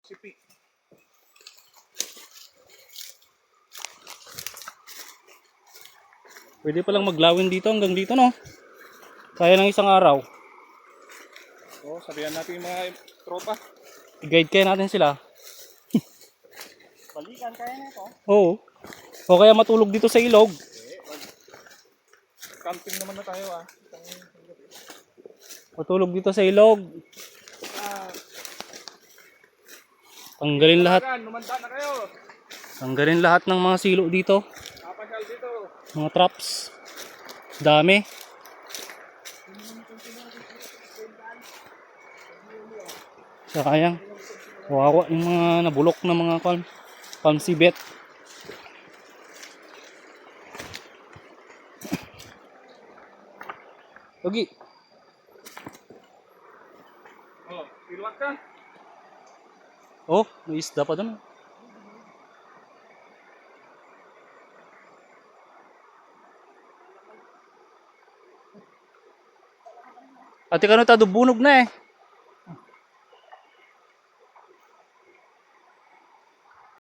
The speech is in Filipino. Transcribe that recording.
Sipi. Pwede palang maglawin dito hanggang dito, no? Kaya ng isang araw. So, sabihan natin yung mga tropa. I-guide kaya natin sila. Balikan kaya na ito. Oo. O kaya matulog dito sa ilog. Camping naman na tayo ah. Matulog dito sa ilog. Tanggalin lahat. Lumanda na kayo. Tanggalin lahat ng mga silo dito. Papasyal dito. Mga traps. Dami. Sayang. Wawa yung mga nabulok na mga palm sibet. Ogi. Oh, pilwak ka. Oh, may isda pa doon. Ate kano ta bunog na eh.